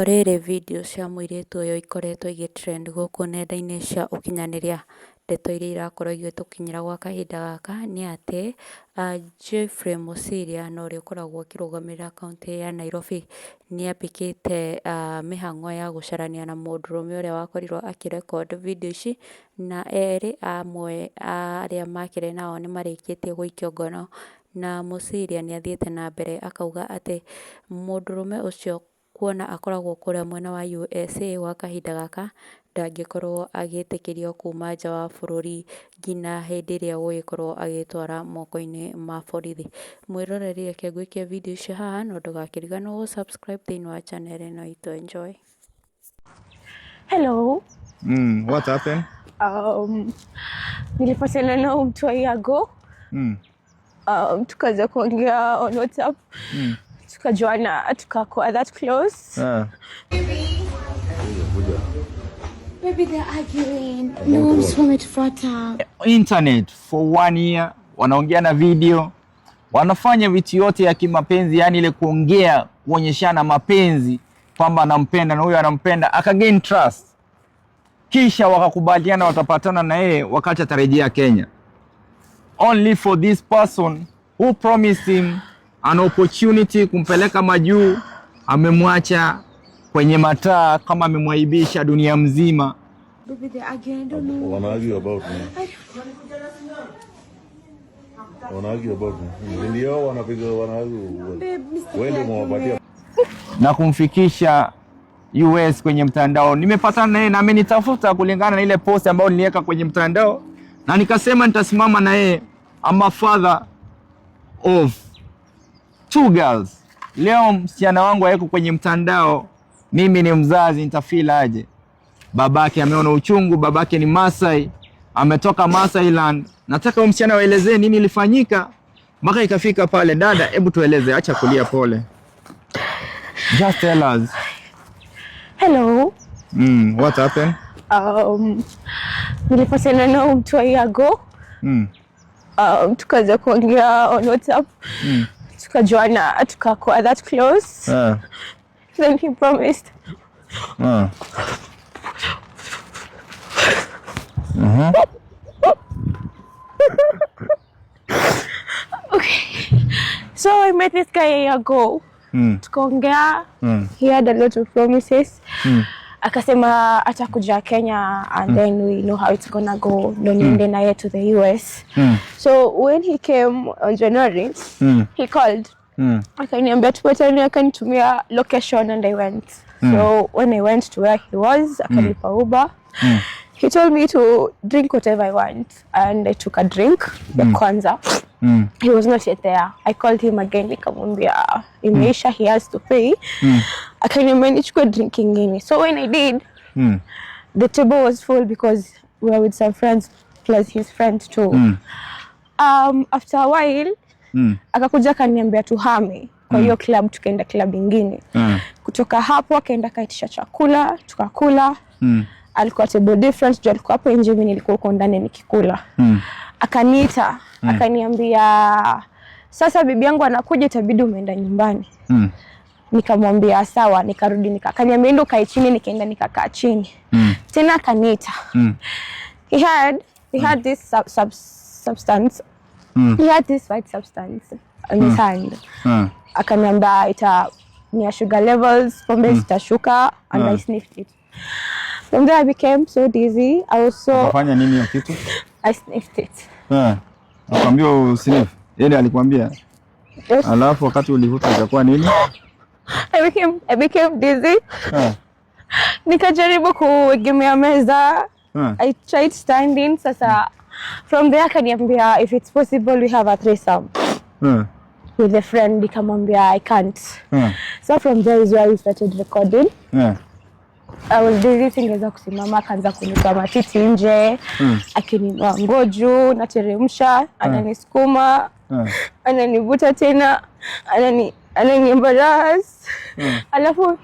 Rĩrĩ video cia mũirĩtu ũyũ ikoretwo igĩtrend gũkũ nenda-inĩ cia ũkinyanĩria. Ndeto iria irakorwo igĩtũkinyĩra gwa kahinda gaka nĩ atĩ Geoffrey Mosiria na ũrĩa ũkoragwo akĩrũgamĩrĩra kaũntĩ ya Nairobi nĩambĩkĩte mĩhang'o ya gũcarania na mũndũrũme ũrĩa wakorirwo akĩrecord video ici, na erĩ amwe arĩa makĩrĩ nao nĩmarĩkĩtie gũikio ngono, na Mosiria nĩathiĩte na mbere akauga atĩ mũndũrũme ũcio kuona akoragwo kũrĩa mwena wa USA gwa kahinda gaka ndangĩkorwo agĩtĩkĩrio kuma nja wa bũrũri nginya hĩndĩ ĩrĩa gũgĩkorwo agĩtwara moko-inĩ ma borithi. Mwĩroreri reke ngũikie video icio haha na ndũgakĩriganĩrwo gũ subscribe thĩinĩ wa channel ĩno itũ. Enjoy. Hello. What happened? Nilipatana na mtu a year ago. Tukaanza kuongea on WhatsApp. Tukajuana, tukakuwa that close. Maybe they're arguing. No, I'm so much fatter. Internet for 1 year wanaongea na video, wanafanya vitu yote ya kimapenzi, yani ile kuongea, kuonyeshana mapenzi kwamba anampenda na huyo anampenda, akagain trust, kisha wakakubaliana watapatana na yeye wakati atarejea Kenya, only for this person who promised him an opportunity kumpeleka majuu, amemwacha kwenye mataa kama amemwaibisha dunia mzima. Maybe they're arguing. I don't know. Wanna argue about me? Wanna argue about me? Ndio wanapiga wende mwapatia na kumfikisha US kwenye mtandao. Nimepatana naye na amenitafuta kulingana na ile post ambayo niliweka kwenye mtandao, na nikasema nitasimama na yeye. I'm a father of 2 girls. Leo msichana wangu hayuko kwenye mtandao, mimi ni mzazi, nitafeel aje? Babake ameona uchungu, babake ni Masai, ametoka Masailand. Nataka msichana waelezee nini ilifanyika mpaka ikafika pale. Dada, hebu tueleze, acha kulia, pole. Just tell us. Hello. What happened? Nilipatana na mtu a year ago. Tukaanza kuongea on WhatsApp. Tukajuana, tukakuwa that close. Then he promised. Okay. So I met this guy a year ago. Tukaongea. He had a lot of promises. Akasema atakuja Kenya and then we know how it's gonna go. Ndo niende naye to the US. So when he came on January, he called. Akaniambia tupatane, akanitumia location and I went. So when I went to where he was, akanipa Uber. He told me to drink whatever I want and I took a drink. The kwanza. He was not yet there. I called him again, nikamwambia imeisha, he has to pay. Akaniambia nichukue drink ingine. So when I did, the table was full because we were with some friends plus his friend too. After a while, akakuja akaniambia tuhame kwa hiyo club, tukaenda club ingine. Kutoka hapo akaenda kaitisha chakula, tukakula. Alikuwa table different, juu alikuwa hapo nje, mimi nilikuwa huko ndani nikikula. Akaniita, akaniambia sasa bibi yangu anakuja, itabidi umeenda nyumbani. Nikamwambia sawa, nikarudi akaniambia ndo kae chini, nikaenda nikakaa chini. Tena akaniita. He had this substance. He had this white substance on his hand. Akaniambia ni sugar levels, pombe zitashuka, and I sniffed it. From there I became so dizzy. I was so... Unafanya nini hiyo kitu? I sniffed it. Akwambia usniff. Yeye alikwambia? Yes. Alafu wakati ulivuta ikakuwa nini? I became dizzy. Nikajaribu kuegemea meza. I tried standing. Sasa from there akaniambia if it's possible we have a threesome. With a friend. Nikamwambia I can't. So from there is where we started recording. I was dizzy, singeweza kusimama, akaanza kunipa matiti nje, akiniinua ngoju, nateremsha, ananisukuma, ananivuta tena, ananiembarrass. Alafu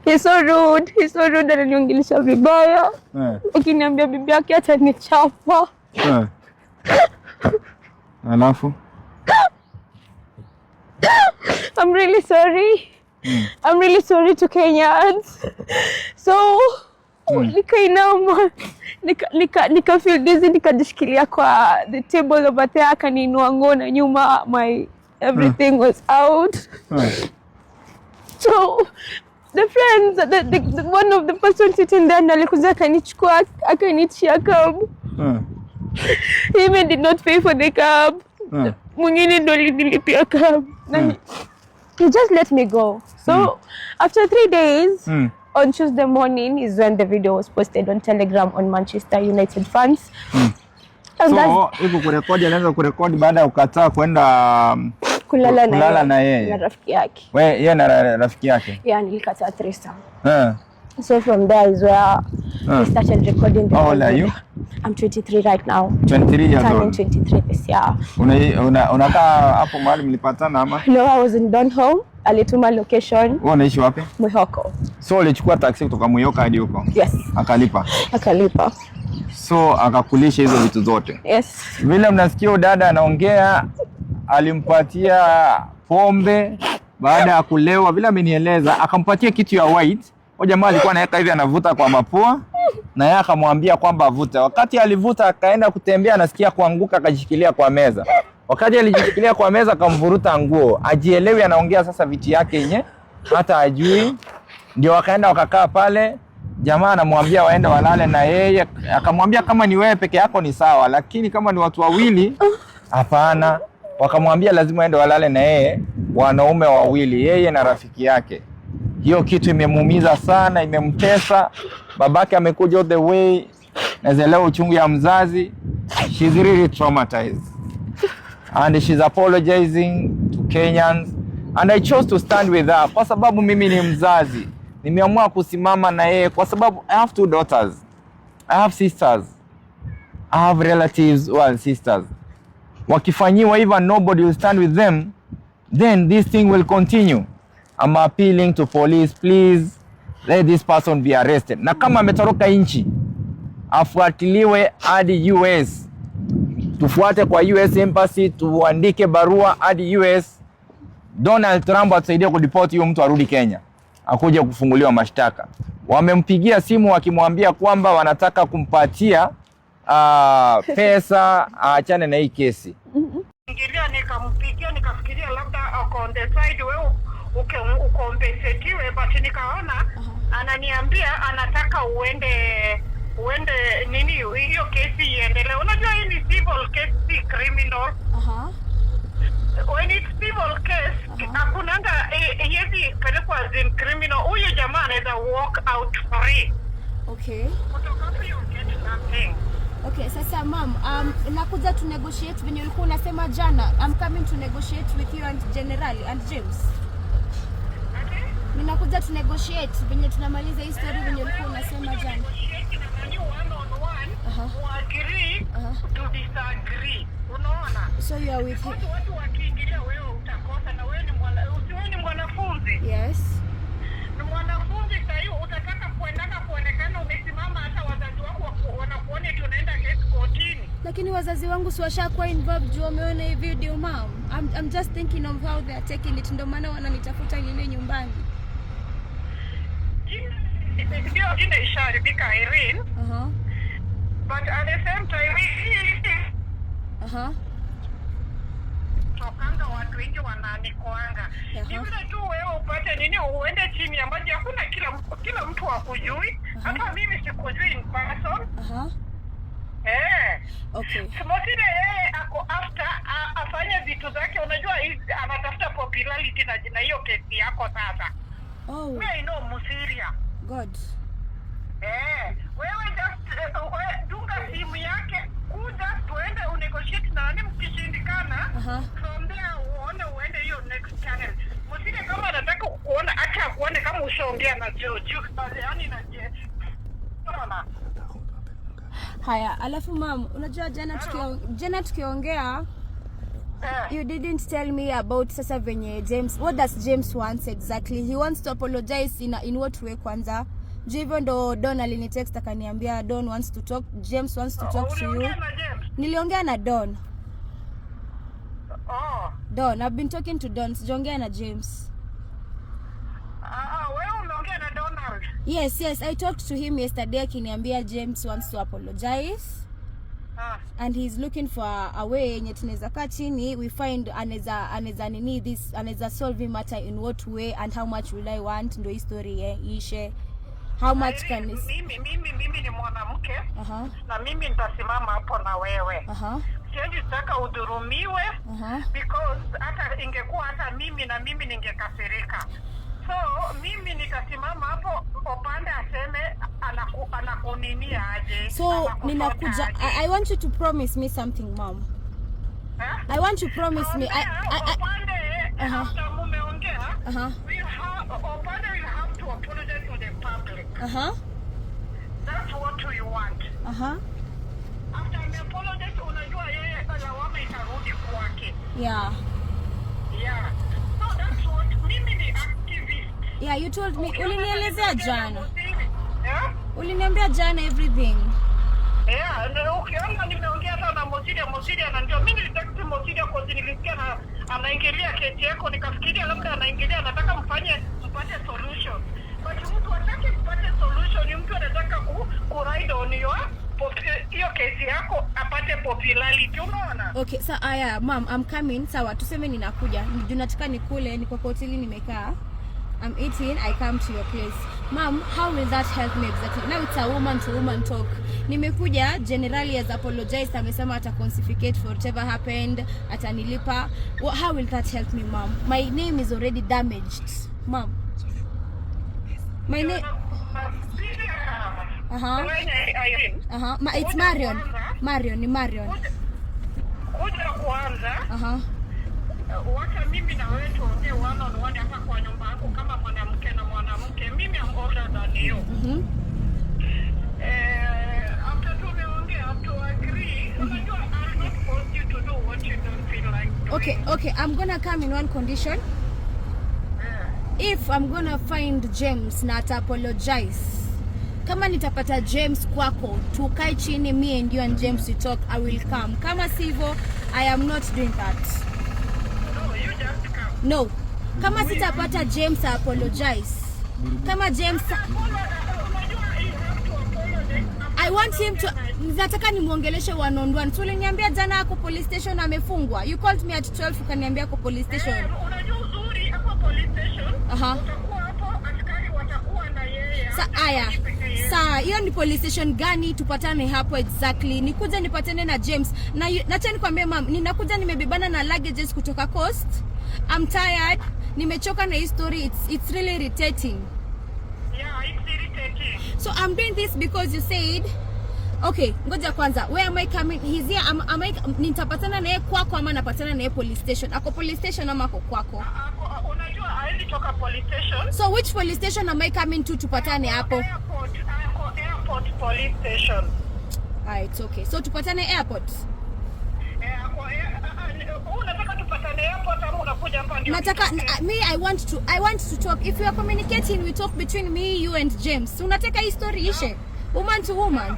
he's so rude, ananiongelesha vibaya. Akiniambia bibi yake atanichapa. Alafu I'm really sorry. I'm really sorry to Kenyans. So nikainama, nika feel dizzy, nikajishikilia kwa the table over there, akaniinua nguo na nyuma, my everything was out. So the friends, the one of the person sitting there alikuja akanichukua, akanitia cab. He even did not pay for the cab. Mwingine ndo nilipia cab. He just let me go. So after 3 days, on Tuesday morning is when the video was posted on Telegram on Manchester United fans. So iko kurekodi, anaanza kurekodi baada ya ukataa kwenda kulala na yeye na rafiki yake. Yeye na rafiki yake. Yeah, nilikataa threesome. So from there is where we started recording the How old are you? I'm 23 right now. 23 years old. 23 this year. Unakaa hapo mahali mlipatana ama? No, I was in Donholm. Alituma location. Wewe unaishi wapi? Mwihoko. So ulichukua taxi kutoka Mwihoko hadi huko? Yes. Akalipa. So akakulisha hizo vitu zote? Yes. Vile mnasikia dada anaongea, alimpatia pombe baada ya kulewa, vile amenieleza, akampatia kitu ya white. Huyo jamaa alikuwa anaweka hivi, anavuta kwa mapua na yeye akamwambia kwamba avute. Wakati alivuta akaenda kutembea, anasikia kuanguka, akajishikilia kwa meza. Wakati alijishikilia kwa meza akamvuruta nguo. Ajielewi anaongea sasa vitu yake yenye hata ajui. Ndio wakaenda wakakaa pale. Jamaa anamwambia waende walale na yeye. Akamwambia kama ni wewe peke yako ni sawa, lakini kama ni watu wawili hapana. Wakamwambia lazima waende walale na yeye, wanaume wawili, yeye na rafiki yake. Hiyo kitu imemuumiza sana, imemtesa. Babake amekuja all the way, naelewa uchungu ya mzazi. She's really traumatized. And she's apologizing to Kenyans. And I chose to stand with her kwa sababu mimi ni mzazi. Nimeamua kusimama na yeye kwa sababu I have 2 daughters. I have sisters. I have relatives who are sisters. Wakifanyiwa hivyo, nobody will stand with them, then this thing will continue. I'm appealing to police, please let this person be arrested. Na kama ametoroka nchi, afuatiliwe hadi US. Tufuate kwa US Embassy, tuandike barua hadi US. Donald Trump atusaidie kudeport huyo mtu arudi Kenya, akuje kufunguliwa mashtaka. Wamempigia simu wakimwambia kwamba wanataka kumpatia pesa aachane na hii kesi. Ingilia nikampigia, nikafikiria labda ako on the side wewe ukompensetiwe, but nikaona ananiambia anataka uende nini hiyo kesi iendelee. Unajua hii ni civil case, si criminal. When it's civil case, hakunanga hizi pelekwa in criminal. Huyu jamaa anaweza walk out free. Okay. Kutoka hapo you get nothing. Okay, sasa ma'am, nakuja to negotiate venye ulikuwa unasema jana. I'm coming to negotiate with you and General and James. Okay? Ninakuja to negotiate venye tunamaliza hii story venye ulikuwa unasema jana. Agree to disagree. Unaona? So you are with him. Watu wakiingilia wewe utakosa, na wewe ni mwanafunzi. Yes. Ni mwanafunzi sasa, utataka kuonekana umesimama, hata wazazi wako wanakuona tunaenda case kotini. Lakini wazazi wangu si washakuwa involved juu wameona hii video ma'am. I'm just thinking of how they are taking it, ndio maana wananitafuta nile nyumbani. Ndio jina isharibika Irene. But at the same time tokanga watu wengi wananikoanga. Ni vile tu wewe upate nini uende chini ambapo hakuna kila mtu akujui. Hata mimi sikujui in person. Okay. Simotile yeye ako after afanye vitu zake, unajua anatafuta popularity na hiyo kesi yako sasa. Oh. Mimi no musiria. God. Wewe just dunga simu yake, kuja tuende unegotiate na nani, mkishindikana from there uende hiyo next channel. Msije kama anataka kuona, acha kuone kama ushaongea na George, yani na kama Haya, alafu ma'am, unajua jana tukiongea you didn't tell me about sasa venye James. What does James want exactly? He wants to apologize in what way kwanza? Hivyo ndo Don alinitext akaniambia Don wants to talk, James wants to talk to you. Niliongea na Don. Don, I've been talking to Don. Sijaongea na James. Yes, I talked to him yesterday akiniambia James wants to apologize. And he's looking for a way yenye tunaweza kaa chini we find anaweza nini this anaweza solve matter in what way and how much will I want ndo hii story ishe. How much can this... Mimi ni mwanamke. Na mimi nitasimama hapo na wewe. Siwezi taka udhurumiwe. Because hata ingekuwa hata mimi na mimi ningekasirika. So mimi nitasimama hapo upande aseme anakuninia aje. So ninakuja I want you to promise me something, mom. I want you to promise me after mumeongea upande will have to apologize to the public. That's what we want. After me apologize unajua yeye lawama itarudi kwake. Yeah. So that's what mimi ni activist. Yeah, you told me. Ulinielezea jana. Uliniambia jana everything. Yeah, ukiona nimeongea hata na Mosidia anajua mimi nilitaka Mosidia kwa nilisikia anaingilia kesi yako nikafikiria labda anaingilia anataka mpate solution. But mtu hataki kupata solution, mtu anataka ku ride on hiyo kesi yako apate popularity, unaona? Okay, so mom, I'm coming. Sawa, tuseme ninakuja. Nataka nikule, niko kwa hoteli nimekaa. I'm eating, I come to your place. Mom, how will that help me exactly? Now it's a woman to woman talk. Nimekuja, generally has apologized, amesema ataconsificate for whatever happened, atanilipa. How will that help me, mom? My name is already damaged. Mom. My name... It's Marion. Marion. Kuja kwanza. Wacha mimi na wewe tuongee one on one hapa kwa nyumba yako kama mwanamke na mwanamke. Mimi am older than you. After tumeongea to agree, unajua I'm not forced you to do what you don't feel like doing. Okay, I'm gonna come in one condition. If I'm gonna find James na apologize. Kama nitapata James kwako, tukae chini me and you and James we talk, I will come. Kama sivyo, I am not doing that. No. Kama sitapata James apologize. Kama James I want him to nataka nimuongeleshe one on one. So uliniambia jana ako police station amefungwa. You called me at 12 ukaniambia ako police station. Unajua uzuri ako police station. Utakuwa hapo askari watakuwa na yeye. Saa hiyo ni police station gani tupatane hapo exactly? Nikuja nipatane na James. Na acha nikwambie mom, ninakuja nimebebana na luggages kutoka Coast. I'm tired. Nimechoka na hii story. It's really irritating. Yeah, it's irritating. So I'm doing this because you said, okay, ngoja kwanza. Where am I coming? He's here. Am I nitapatana na yeye kwako ama napatana na yeye police station? Ako police station ama ako kwako? Unajua haendi toka police station. So which police station am I coming to tupatane hapo? Airport police station. It's okay. So tupatane airport. Unataka tupatane airport ama unakuja hapa ndio? Nataka I want to talk. If you are communicating, we talk between me, you and James. Unataka hii story ishe. Woman to woman.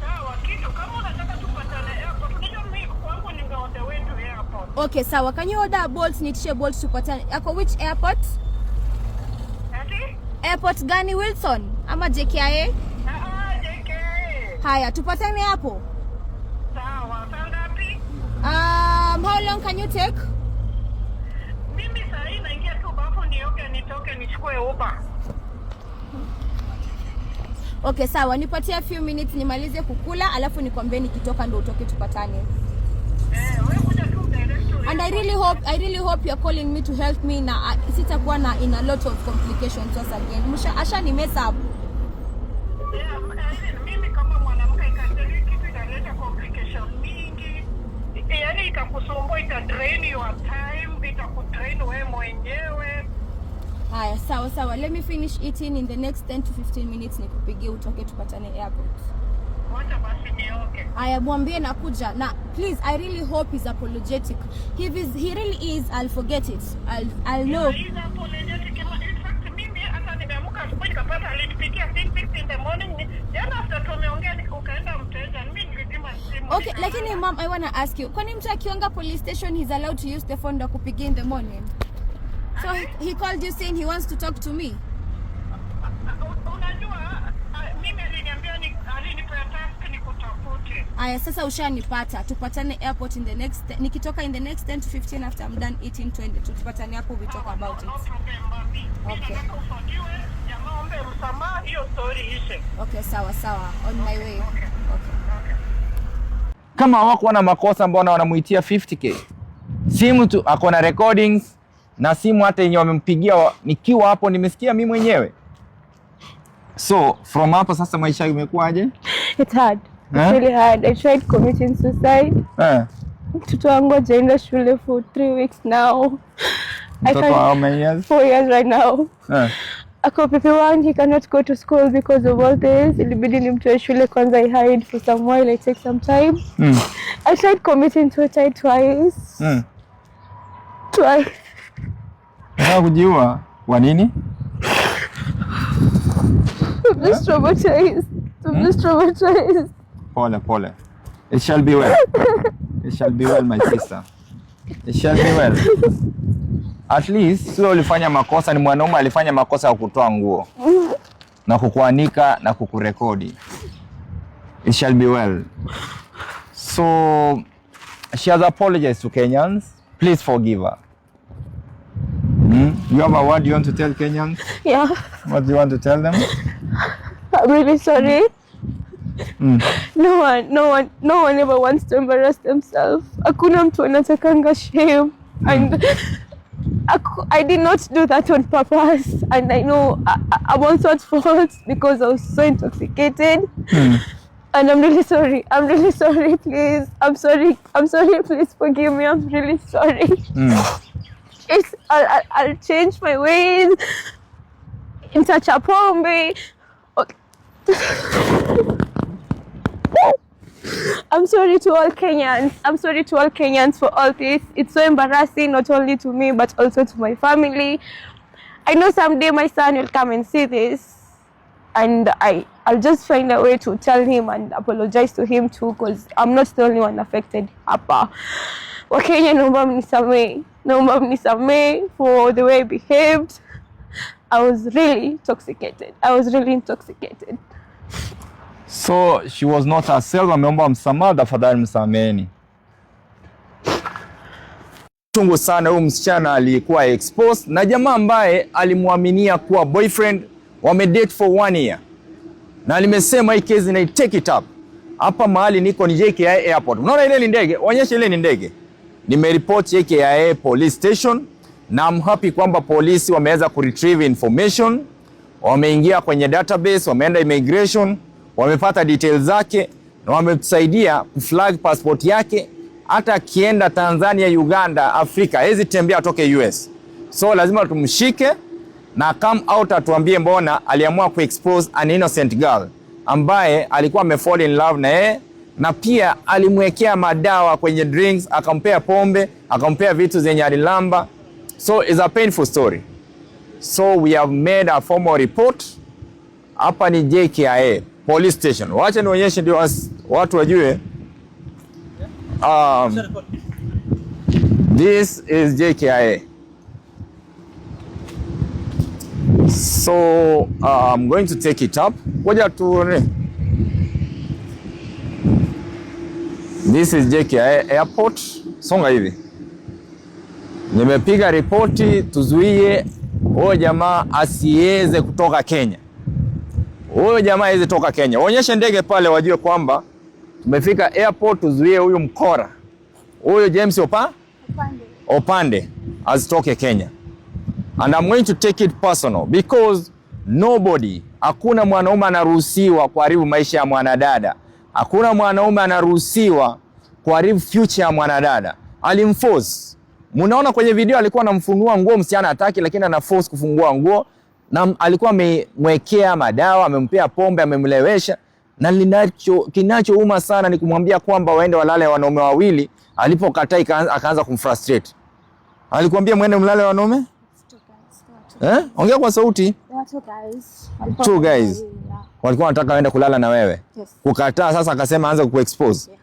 Sawa, kitu kama unataka tupatane airport, unajua mimi kwangu ningeona the way to airport. Okay, sawa. Can you order Bolt nitishe Bolt tupatane? Ako which airport? Airport gani, Wilson ama JKIA? JKIA. Haya, tupatane hapo. Sawa, saa ngapi? How long can you take? Mimi saa hii naingia tu bafu nioge nitoke nichukue Uber. Okay, sawa. Nipatie a few minutes nimalize kukula alafu nikwambie nikitoka ndo utoke tupatane. Wewe kuja tu direct to. And I really hope you're calling me to help me na sitakuwa na in a lot of complications once again. Asha ni mess up. Mimi kama mwanamke ikateli kitu inaleta complication mingi. Yaani itakusumbua, itadrain your time, itakudrain wewe mwenyewe. Haya, sawa. Let me finish eating in the next 10 to 15 minutes nikupigie utoke tupatane airport. Wacha basi nioke. Haya, mwambie nakuja. Na please, I really hope he's apologetic. He really is, I'll forget it. I'll know. He's apologetic. In fact, mimi hata nimeamka asubuhi nikapata alinipigia 6 in the morning. Jana after tumeongea ukaenda mteja. Mimi nilizima simu. Okay, lakini mom, I wanna ask you. Kwani mtu akianga police station he's allowed to use the phone to kupigia in the morning? So he called you saying he wants to talk to me. mimi alinipea task nikutafute. Aya, sasa ushanipata. Tupatane airport nikitoka in the next 10 to 15 after I'm done eating 20. Tupatane hapo, we talk about it. Okay. Okay, sawa. On my way. Okay. Kama wako na makosa mbona wanamuitia 50k? Simu tu ako na recordings na simu hata yenye wamempigia nikiwa hapo nimesikia mimi mwenyewe. So from hapo sasa maisha imekuwaje? It's hard. It's really hard. I tried committing suicide. Mtoto wangu hajaenda shule for 3 weeks now. Mtoto how many years? 4 years right now. Ako PP1, he cannot go to school because of all this. Ilibidi nimtoe shule kwanza, I hide for some while, I take some time. I tried committing suicide twice. Twice. Kujiua kwa nini? I'm just traumatized. Pole. It shall be well. It shall be well, my sister. It shall be well. At least sio ulifanya makosa, ni mwanaume alifanya makosa ya kutoa nguo na kukuanika na kukurekodi. It shall be well. So she has apologized to Kenyans. Please forgive her. You have a word you want to tell Kenyans? Yeah. What do you want to tell them? I'm really sorry. No one ever wants to embarrass themselves. Hakuna mtu anatakanga shame, and I did not do that on purpose, and I know I'm also at fault because I was so intoxicated. And I'm really sorry, please. I'm sorry, please forgive me. I'm really sorry. I'll change my ways. Nitacha pombe. I'm sorry to all Kenyans for all this. It's so embarrassing, not only to me but also to my family. I know someday my son will come and see this, and I'll just find a way to tell him and apologize to him too, because I'm not the only one affected hapa. Wakenya, naomba mnisamee for the way I behaved. I was really intoxicated. So she was not herself. Ameomba msamaha, tafadhali msameheni. Tungu sana huyu msichana alikuwa exposed na jamaa ambaye alimuaminia kuwa boyfriend, wamedate for 1 year. Na alimesema hii kesi na take it up. Hapa mahali niko ni JKIA airport. Unaona ile ni ndege? Onyesha ile ni ndege. Nimeripoti JKIA police station na I'm happy kwamba polisi wameweza kuretrieve information. Wameingia kwenye database, wameenda immigration, wamepata details zake na wametusaidia kuflag passport yake. Hata akienda Tanzania, Uganda, Afrika, hezi tembea atoke US. So lazima tumshike na come out atuambie mbona aliamua kuexpose an innocent girl ambaye alikuwa amefall in love na yeye, na pia alimwekea madawa kwenye drinks, akampea pombe, akampea vitu zenye alilamba. So it's a painful story. So we have made a formal report. Hapa ni JKIA police station. Wacha nionyeshe ndio watu wajue. This is JKIA. So I'm going to take it up. Ngoja tuone. This is JKIA airport. Songa hivi. Nimepiga ripoti tuzuie huyo jamaa asiweze kutoka Kenya. Huyo jamaa aweze toka Kenya. Waonyeshe ndege pale wajue kwamba tumefika airport, tuzuie huyu mkora. Huyo James Opande asitoke Kenya. And I'm going to take it personal because hakuna mwanaume anaruhusiwa kuharibu maisha ya mwanadada. Hakuna mwanaume anaruhusiwa kuharibu future ya mwanadada. Alimforce. Munaona kwenye video alikuwa anamfunua nguo msichana hataki, lakini ana force kufungua nguo, na alikuwa amemwekea madawa, amempea pombe, amemlewesha. Na kinachouma sana ni kumwambia kwamba waende walale wanaume wawili. Alipokataa akaanza kumfrustrate. Alikwambia mwende mlale wanaume? Ongea kwa sauti. Two guys. Walikuwa wanataka waende kulala na wewe. Yes. Kukataa, sasa akasema anza kuexpose. Yeah.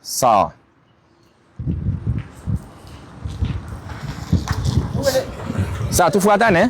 Sawa. Sasa tufuatane.